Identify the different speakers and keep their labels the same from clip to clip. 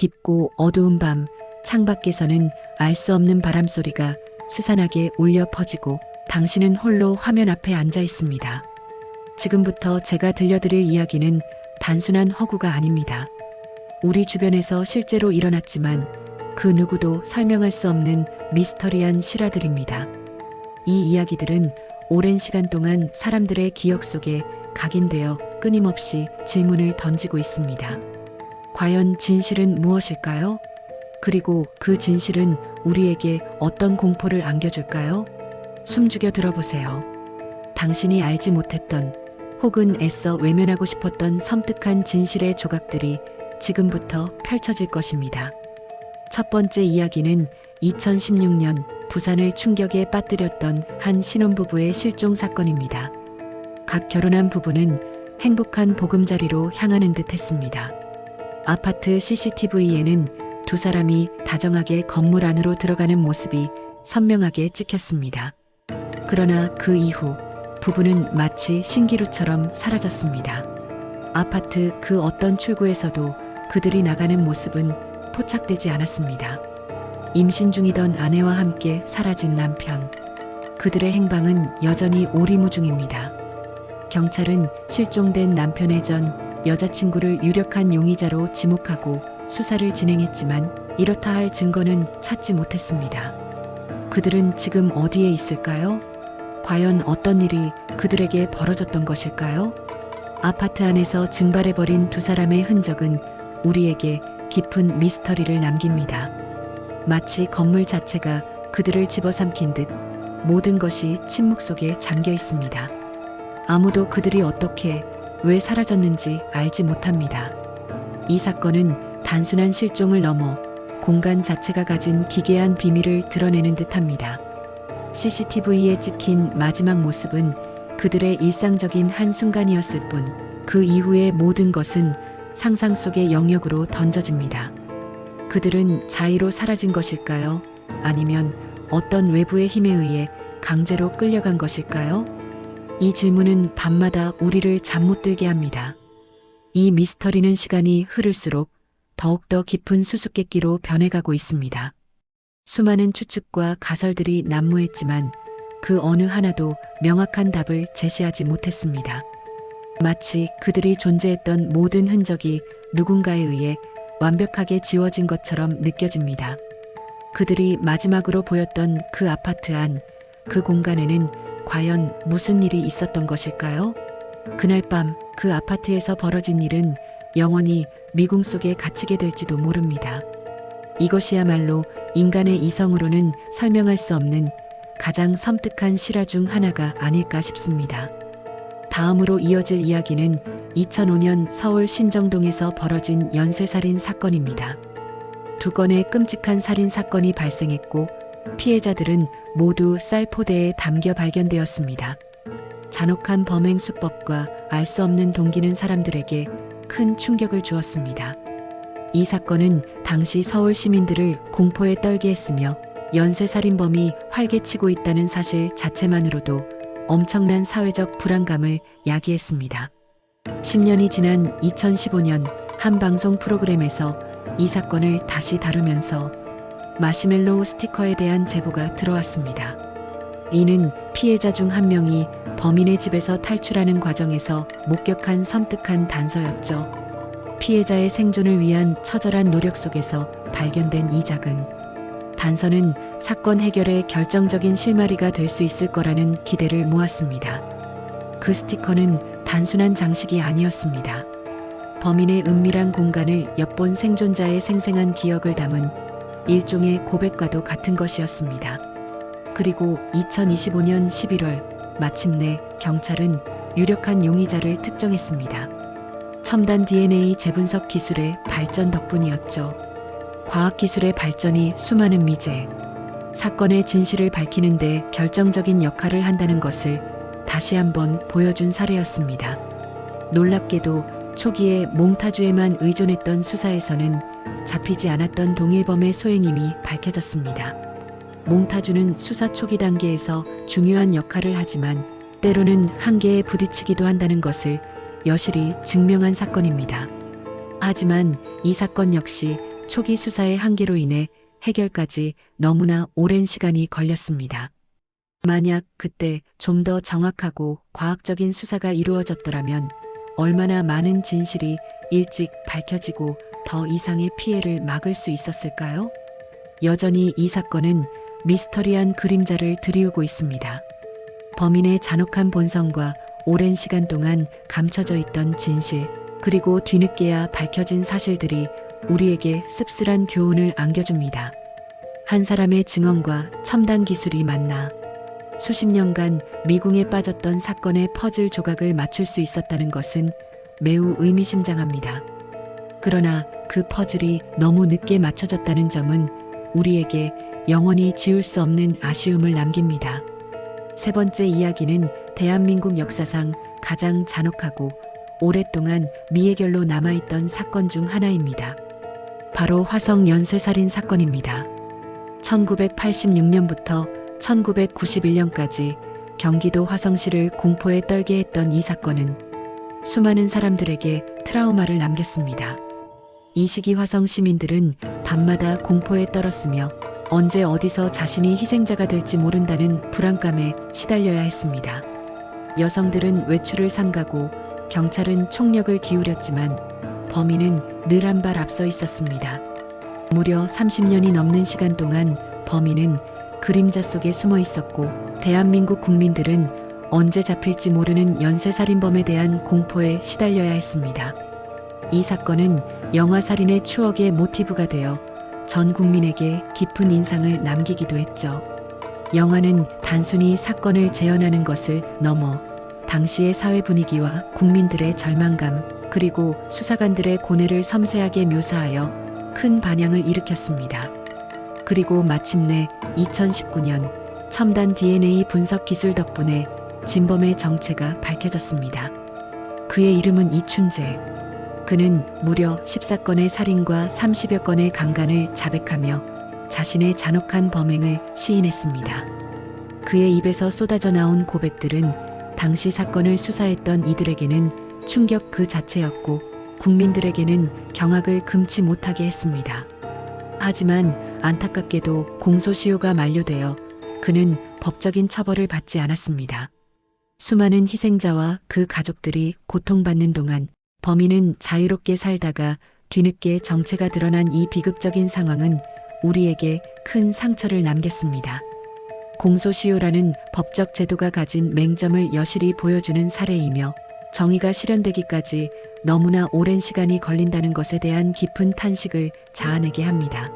Speaker 1: 깊고 어두운 밤, 창밖에서는 알 수 없는 바람소리가 스산하게 울려 퍼지고 당신은 홀로 화면 앞에 앉아 있습니다. 지금부터 제가 들려드릴 이야기는 단순한 허구가 아닙니다. 우리 주변에서 실제로 일어났지만 그 누구도 설명할 수 없는 미스터리한 실화들입니다. 이 이야기들은 오랜 시간 동안 사람들의 기억 속에 각인되어 끊임없이 질문을 던지고 있습니다. 과연 진실은 무엇일까요? 그리고 그 진실은 우리에게 어떤 공포를 안겨줄까요? 숨죽여 들어보세요. 당신이 알지 못했던 혹은 애써 외면하고 싶었던 섬뜩한 진실의 조각들이 지금부터 펼쳐질 것입니다. 첫 번째 이야기는 2016년 부산을 충격에 빠뜨렸던 한 신혼부부의 실종 사건입니다. 각 결혼한 부부는 행복한 보금자리로 향하는 듯 했습니다. 아파트 CCTV에는 두 사람이 다정하게 건물 안으로 들어가는 모습이 선명하게 찍혔습니다. 그러나 그 이후 부부는 마치 신기루처럼 사라졌습니다. 아파트 그 어떤 출구에서도 그들이 나가는 모습은 포착되지 않았습니다. 임신 중이던 아내와 함께 사라진 남편. 그들의 행방은 여전히 오리무중입니다. 경찰은 실종된 남편의 전 여자친구를 유력한 용의자로 지목하고 수사를 진행했지만 이렇다 할 증거는 찾지 못했습니다. 그들은 지금 어디에 있을까요? 과연 어떤 일이 그들에게 벌어졌던 것일까요? 아파트 안에서 증발해버린 두 사람의 흔적은 우리에게 깊은 미스터리를 남깁니다. 마치 건물 자체가 그들을 집어삼킨 듯 모든 것이 침묵 속에 잠겨 있습니다. 아무도 그들이 어떻게, 왜 사라졌는지 알지 못합니다. 이 사건은 단순한 실종을 넘어 공간 자체가 가진 기괴한 비밀을 드러내는 듯합니다. CCTV에 찍힌 마지막 모습은 그들의 일상적인 한순간이었을 뿐 그 이후의 모든 것은 상상 속의 영역으로 던져집니다. 그들은 자의로 사라진 것일까요? 아니면 어떤 외부의 힘에 의해 강제로 끌려간 것일까요? 이 질문은 밤마다 우리를 잠 못 들게 합니다. 이 미스터리는 시간이 흐를수록 더욱더 깊은 수수께끼로 변해가고 있습니다. 수많은 추측과 가설들이 난무했지만 그 어느 하나도 명확한 답을 제시하지 못했습니다. 마치 그들이 존재했던 모든 흔적이 누군가에 의해 완벽하게 지워진 것처럼 느껴집니다. 그들이 마지막으로 보였던 그 아파트 안, 그 공간에는 과연 무슨 일이 있었던 것일까요? 그날 밤 그 아파트에서 벌어진 일은 영원히 미궁 속에 갇히게 될지도 모릅니다. 이것이야말로 인간의 이성으로는 설명할 수 없는 가장 섬뜩한 실화 중 하나가 아닐까 싶습니다. 다음으로 이어질 이야기는 2005년 서울 신정동에서 벌어진 연쇄살인 사건입니다. 두 건의 끔찍한 살인 사건이 발생했고 피해자들은 모두 쌀포대에 담겨 발견되었습니다. 잔혹한 범행 수법과 알 수 없는 동기는 사람들에게 큰 충격을 주었습니다. 이 사건은 당시 서울 시민들을 공포에 떨게 했으며 연쇄살인범이 활개치고 있다는 사실 자체만으로도 엄청난 사회적 불안감을 야기했습니다. 10년이 지난 2015년 한 방송 프로그램에서 이 사건을 다시 다루면서 마시멜로우 스티커에 대한 제보가 들어왔습니다. 이는 피해자 중 한 명이 범인의 집에서 탈출하는 과정에서 목격한 섬뜩한 단서였죠. 피해자의 생존을 위한 처절한 노력 속에서 발견된 이 작은 단서는 사건 해결의 결정적인 실마리가 될 수 있을 거라는 기대를 모았습니다. 그 스티커는 단순한 장식이 아니었습니다. 범인의 은밀한 공간을 엿본 생존자의 생생한 기억을 담은 일종의 고백과도 같은 것이었습니다. 그리고 2025년 11월 마침내 경찰은 유력한 용의자를 특정했습니다. 첨단 DNA 재분석 기술의 발전 덕분이었죠. 과학기술의 발전이 수많은 미제, 사건의 진실을 밝히는 데 결정적인 역할을 한다는 것을 다시 한번 보여준 사례였습니다. 놀랍게도 초기에 몽타주에만 의존했던 수사에서는 잡히지 않았던 동일범의 소행임이 밝혀졌습니다. 몽타주는 수사 초기 단계에서 중요한 역할을 하지만 때로는 한계에 부딪히기도 한다는 것을 여실히 증명한 사건입니다. 하지만 이 사건 역시 초기 수사의 한계로 인해 해결까지 너무나 오랜 시간이 걸렸습니다. 만약 그때 좀 더 정확하고 과학적인 수사가 이루어졌더라면 얼마나 많은 진실이 일찍 밝혀지고 더 이상의 피해를 막을 수 있었을까요? 여전히 이 사건은 미스터리한 그림자를 드리우고 있습니다. 범인의 잔혹한 본성과 오랜 시간 동안 감춰져 있던 진실, 그리고 뒤늦게야 밝혀진 사실들이 우리에게 씁쓸한 교훈을 안겨줍니다. 한 사람의 증언과 첨단 기술이 만나 수십 년간 미궁에 빠졌던 사건의 퍼즐 조각을 맞출 수 있었다는 것은 매우 의미심장합니다. 그러나 그 퍼즐이 너무 늦게 맞춰졌다는 점은 우리에게 영원히 지울 수 없는 아쉬움을 남깁니다. 세 번째 이야기는 대한민국 역사상 가장 잔혹하고 오랫동안 미해결로 남아있던 사건 중 하나입니다. 바로 화성 연쇄살인 사건입니다. 1986년부터 1991년까지 경기도 화성시를 공포에 떨게 했던 이 사건은 수많은 사람들에게 트라우마를 남겼습니다. 이 시기 화성 시민들은 밤마다 공포에 떨었으며 언제 어디서 자신이 희생자가 될지 모른다는 불안감에 시달려야 했습니다. 여성들은 외출을 삼가고 경찰은 총력을 기울였지만 범인은 늘 한 발 앞서 있었습니다. 무려 30년이 넘는 시간 동안 범인은 그림자 속에 숨어 있었고 대한민국 국민들은 언제 잡힐지 모르는 연쇄살인범에 대한 공포에 시달려야 했습니다. 이 사건은 영화 살인의 추억의 모티브가 되어 전 국민에게 깊은 인상을 남기기도 했죠. 영화는 단순히 사건을 재현하는 것을 넘어 당시의 사회 분위기와 국민들의 절망감, 그리고 수사관들의 고뇌를 섬세하게 묘사하여 큰 반향을 일으켰습니다. 그리고 마침내 2019년 첨단 DNA 분석 기술 덕분에 진범의 정체가 밝혀졌습니다. 그의 이름은 이춘재. 그는 무려 14건의 살인과 30여 건의 강간을 자백하며 자신의 잔혹한 범행을 시인했습니다. 그의 입에서 쏟아져 나온 고백들은 당시 사건을 수사했던 이들에게는 충격 그 자체였고 국민들에게는 경악을 금치 못하게 했습니다. 하지만 안타깝게도 공소시효가 만료되어 그는 법적인 처벌을 받지 않았습니다. 수많은 희생자와 그 가족들이 고통받는 동안 범인은 자유롭게 살다가 뒤늦게 정체가 드러난 이 비극적인 상황은 우리에게 큰 상처를 남겼습니다. 공소시효라는 법적 제도가 가진 맹점을 여실히 보여주는 사례이며 정의가 실현되기까지 너무나 오랜 시간이 걸린다는 것에 대한 깊은 탄식을 자아내게 합니다.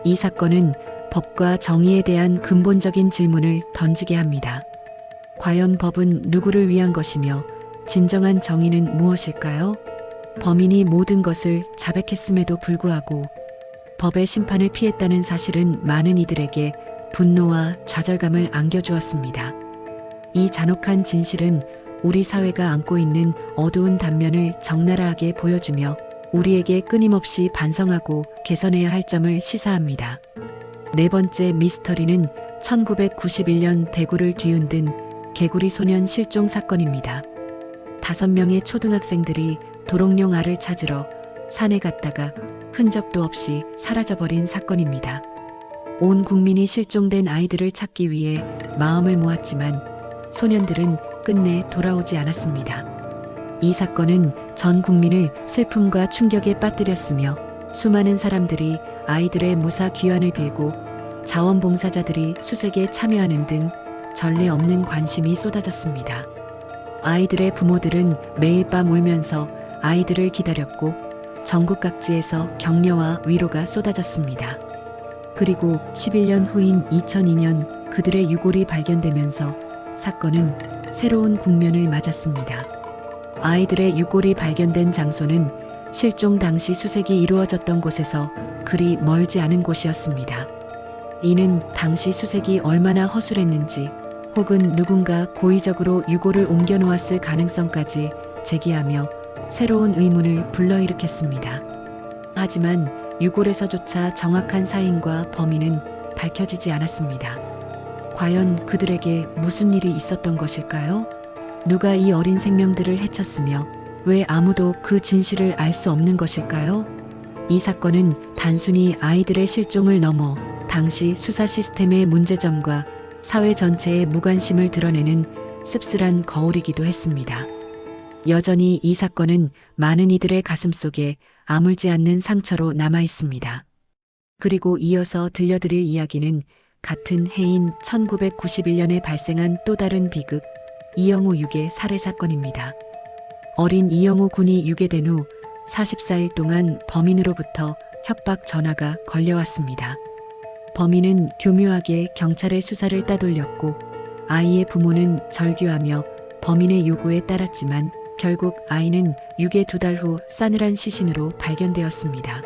Speaker 1: 이 사건은 법과 정의에 대한 근본적인 질문을 던지게 합니다. 과연 법은 누구를 위한 것이며 진정한 정의는 무엇일까요? 범인이 모든 것을 자백했음에도 불구하고 법의 심판을 피했다는 사실은 많은 이들에게 분노와 좌절감을 안겨주었습니다. 이 잔혹한 진실은 우리 사회가 안고 있는 어두운 단면을 적나라하게 보여주며 우리에게 끊임없이 반성하고 개선해야 할 점을 시사합니다. 네 번째 미스터리는 1991년 대구를 뒤흔든 개구리 소년 실종 사건입니다. 5명의 초등학생들이 도롱뇽 알을 찾으러 산에 갔다가 흔적도 없이 사라져버린 사건입니다. 온 국민이 실종된 아이들을 찾기 위해 마음을 모았지만 소년들은 끝내 돌아오지 않았습니다. 이 사건은 전 국민을 슬픔과 충격에 빠뜨렸으며 수많은 사람들이 아이들의 무사 귀환을 빌고 자원봉사자들이 수색에 참여하는 등 전례 없는 관심이 쏟아졌습니다. 아이들의 부모들은 매일 밤 울면서 아이들을 기다렸고 전국 각지에서 격려와 위로가 쏟아졌습니다. 그리고 11년 후인 2002년 그들의 유골이 발견되면서 사건은 새로운 국면을 맞았습니다. 아이들의 유골이 발견된 장소는 실종 당시 수색이 이루어졌던 곳에서 그리 멀지 않은 곳이었습니다. 이는 당시 수색이 얼마나 허술했는지 혹은 누군가 고의적으로 유골을 옮겨 놓았을 가능성까지 제기하며 새로운 의문을 불러일으켰습니다. 하지만 유골에서조차 정확한 사인과 범인은 밝혀지지 않았습니다. 과연 그들에게 무슨 일이 있었던 것일까요? 누가 이 어린 생명들을 해쳤으며 왜 아무도 그 진실을 알 수 없는 것일까요? 이 사건은 단순히 아이들의 실종을 넘어 당시 수사 시스템의 문제점과 사회 전체의 무관심을 드러내는 씁쓸한 거울이기도 했습니다. 여전히 이 사건은 많은 이들의 가슴속에 아물지 않는 상처로 남아 있습니다. 그리고 이어서 들려드릴 이야기는 같은 해인 1991년에 발생한 또 다른 비극, 이영호 유괴 살해 사건입니다. 어린 이영호 군이 유괴된 후 44일 동안 범인으로부터 협박 전화가 걸려왔습니다. 범인은 교묘하게 경찰의 수사를 따돌렸고 아이의 부모는 절규하며 범인의 요구에 따랐지만 결국 아이는 유괴 2달 후 싸늘한 시신으로 발견되었습니다.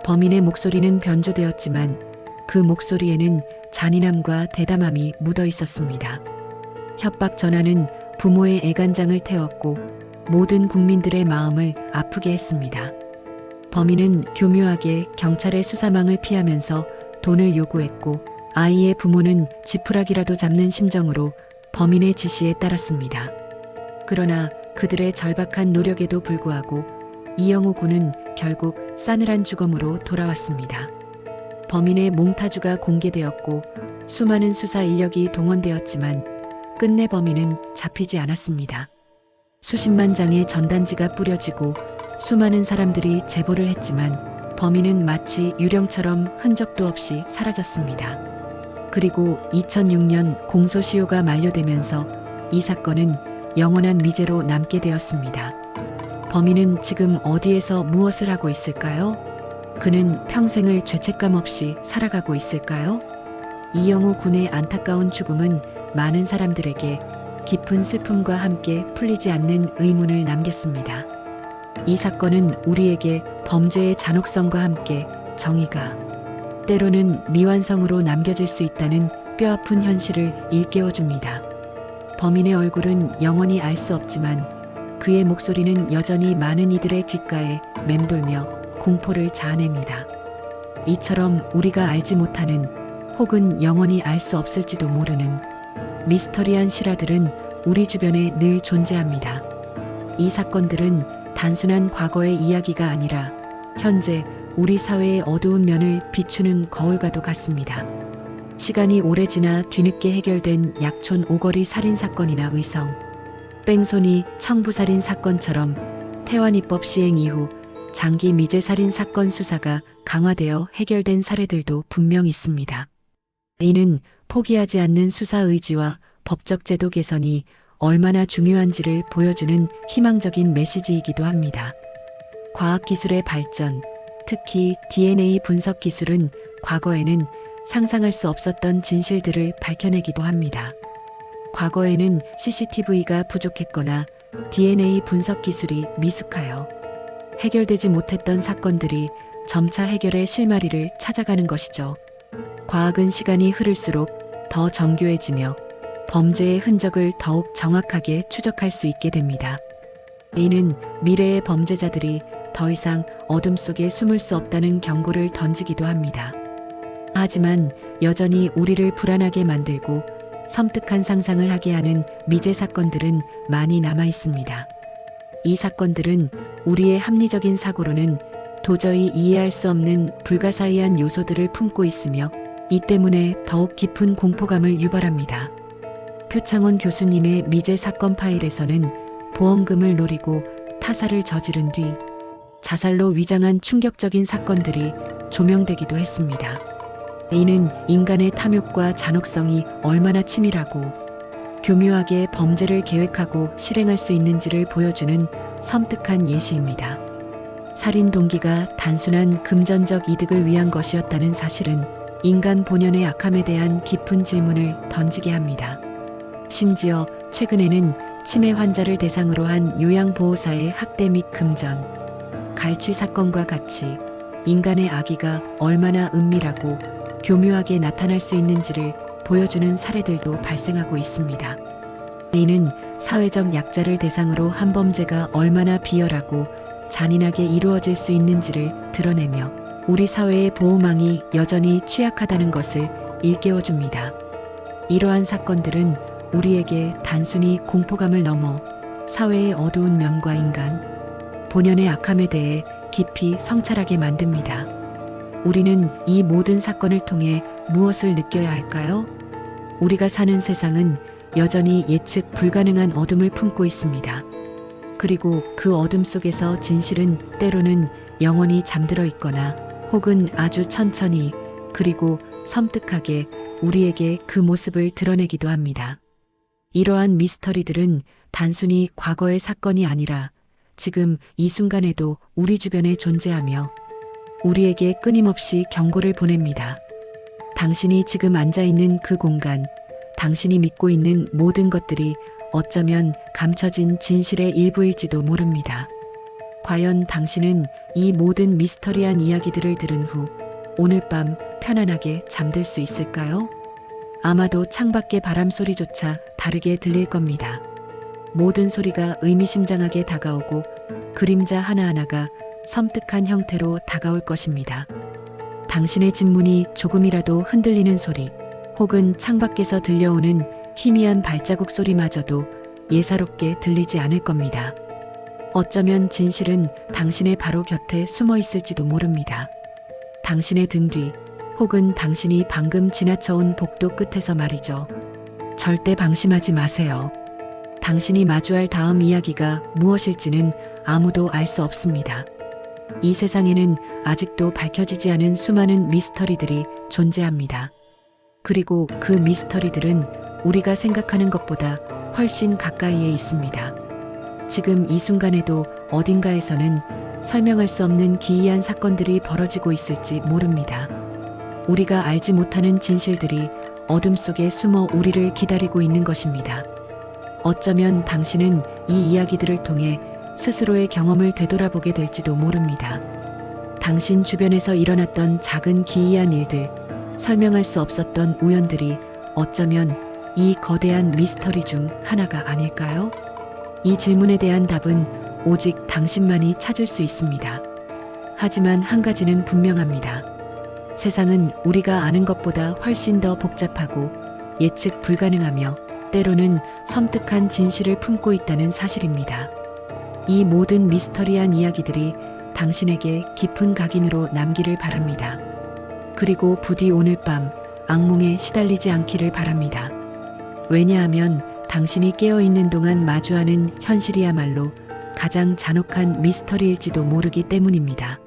Speaker 1: 범인의 목소리는 변조되었지만 그 목소리에는 잔인함과 대담함이 묻어 있었습니다. 협박 전화는 부모의 애간장을 태웠고 모든 국민들의 마음을 아프게 했습니다. 범인은 교묘하게 경찰의 수사망을 피하면서 돈을 요구했고 아이의 부모는 지푸라기라도 잡는 심정으로 범인의 지시에 따랐습니다. 그러나 그들의 절박한 노력에도 불구하고 이영호 군은 결국 싸늘한 죽음으로 돌아왔습니다. 범인의 몽타주가 공개되었고 수많은 수사 인력이 동원되었지만 끝내 범인은 잡히지 않았습니다. 수십만 장의 전단지가 뿌려지고 수많은 사람들이 제보를 했지만 범인은 마치 유령처럼 흔적도 없이 사라졌습니다. 그리고 2006년 공소시효가 만료되면서 이 사건은 영원한 미제로 남게 되었습니다. 범인은 지금 어디에서 무엇을 하고 있을까요? 그는 평생을 죄책감 없이 살아가고 있을까요? 이영호 군의 안타까운 죽음은 많은 사람들에게 깊은 슬픔과 함께 풀리지 않는 의문을 남겼습니다. 이 사건은 우리에게 범죄의 잔혹성과 함께 정의가 때로는 미완성으로 남겨질 수 있다는 뼈아픈 현실을 일깨워줍니다. 범인의 얼굴은 영원히 알 수 없지만 그의 목소리는 여전히 많은 이들의 귓가에 맴돌며 공포를 자아냅니다. 이처럼 우리가 알지 못하는 혹은 영원히 알 수 없을지도 모르는 미스터리한 실화들은 우리 주변에 늘 존재합니다. 이 사건들은 단순한 과거의 이야기가 아니라 현재 우리 사회의 어두운 면을 비추는 거울과도 같습니다. 시간이 오래 지나 뒤늦게 해결된 약촌 오거리 살인 사건이나 의성, 뺑소니 청부살인 사건처럼 태완입법 시행 이후 장기 미제 살인 사건 수사가 강화되어 해결된 사례들도 분명 있습니다. 이는 포기하지 않는 수사 의지와 법적 제도 개선이 얼마나 중요한지를 보여주는 희망적인 메시지이기도 합니다. 과학기술의 발전, 특히 DNA 분석 기술은 과거에는 상상할 수 없었던 진실들을 밝혀내기도 합니다. 과거에는 CCTV가 부족했거나 DNA 분석 기술이 미숙하여 해결되지 못했던 사건들이 점차 해결의 실마리를 찾아가는 것이죠. 과학은 시간이 흐를수록 더 정교해지며 범죄의 흔적을 더욱 정확하게 추적할 수 있게 됩니다. 이는 미래의 범죄자들이 더 이상 어둠 속에 숨을 수 없다는 경고를 던지기도 합니다. 하지만 여전히 우리를 불안하게 만들고 섬뜩한 상상을 하게 하는 미제 사건들은 많이 남아 있습니다. 이 사건들은 우리의 합리적인 사고로는 도저히 이해할 수 없는 불가사의한 요소들을 품고 있으며 이 때문에 더욱 깊은 공포감을 유발합니다. 표창원 교수님의 미제 사건 파일에서는 보험금을 노리고 타살을 저지른 뒤 자살로 위장한 충격적인 사건들이 조명되기도 했습니다. 이는 인간의 탐욕과 잔혹성이 얼마나 치밀하고 교묘하게 범죄를 계획하고 실행할 수 있는지를 보여주는 섬뜩한 예시입니다. 살인 동기가 단순한 금전적 이득을 위한 것이었다는 사실은 인간 본연의 악함에 대한 깊은 질문을 던지게 합니다. 심지어 최근에는 치매 환자를 대상으로 한 요양보호사의 학대 및 금전, 갈취 사건과 같이 인간의 악의가 얼마나 은밀하고 교묘하게 나타날 수 있는지를 보여주는 사례들도 발생하고 있습니다. 이는 사회적 약자를 대상으로 한 범죄가 얼마나 비열하고 잔인하게 이루어질 수 있는지를 드러내며 우리 사회의 보호망이 여전히 취약하다는 것을 일깨워줍니다. 이러한 사건들은 우리에게 단순히 공포감을 넘어 사회의 어두운 면과 인간, 본연의 악함에 대해 깊이 성찰하게 만듭니다. 우리는 이 모든 사건을 통해 무엇을 느껴야 할까요? 우리가 사는 세상은 여전히 예측 불가능한 어둠을 품고 있습니다. 그리고 그 어둠 속에서 진실은 때로는 영원히 잠들어 있거나 혹은 아주 천천히 그리고 섬뜩하게 우리에게 그 모습을 드러내기도 합니다. 이러한 미스터리들은 단순히 과거의 사건이 아니라 지금 이 순간에도 우리 주변에 존재하며 우리에게 끊임없이 경고를 보냅니다. 당신이 지금 앉아 있는 그 공간, 당신이 믿고 있는 모든 것들이 어쩌면 감춰진 진실의 일부일지도 모릅니다. 과연 당신은 이 모든 미스터리한 이야기들을 들은 후 오늘 밤 편안하게 잠들 수 있을까요? 아마도 창밖의 바람 소리조차 다르게 들릴 겁니다. 모든 소리가 의미심장하게 다가오고 그림자 하나하나가 섬뜩한 형태로 다가올 것입니다. 당신의 집문이 조금이라도 흔들리는 소리, 혹은 창밖에서 들려오는 희미한 발자국 소리마저도 예사롭게 들리지 않을 겁니다. 어쩌면 진실은 당신의 바로 곁에 숨어 있을지도 모릅니다. 당신의 등 뒤, 혹은 당신이 방금 지나쳐온 복도 끝에서 말이죠. 절대 방심하지 마세요. 당신이 마주할 다음 이야기가 무엇일지는 아무도 알 수 없습니다. 이 세상에는 아직도 밝혀지지 않은 수많은 미스터리들이 존재합니다. 그리고 그 미스터리들은 우리가 생각하는 것보다 훨씬 가까이에 있습니다. 지금 이 순간에도 어딘가에서는 설명할 수 없는 기이한 사건들이 벌어지고 있을지 모릅니다. 우리가 알지 못하는 진실들이 어둠 속에 숨어 우리를 기다리고 있는 것입니다. 어쩌면 당신은 이 이야기들을 통해 스스로의 경험을 되돌아보게 될지도 모릅니다. 당신 주변에서 일어났던 작은 기이한 일들, 설명할 수 없었던 우연들이 어쩌면 이 거대한 미스터리 중 하나가 아닐까요? 이 질문에 대한 답은 오직 당신만이 찾을 수 있습니다. 하지만 한 가지는 분명합니다. 세상은 우리가 아는 것보다 훨씬 더 복잡하고 예측 불가능하며 때로는 섬뜩한 진실을 품고 있다는 사실입니다. 이 모든 미스터리한 이야기들이 당신에게 깊은 각인으로 남기를 바랍니다. 그리고 부디 오늘 밤 악몽에 시달리지 않기를 바랍니다. 왜냐하면 당신이 깨어있는 동안 마주하는 현실이야말로 가장 잔혹한 미스터리일지도 모르기 때문입니다.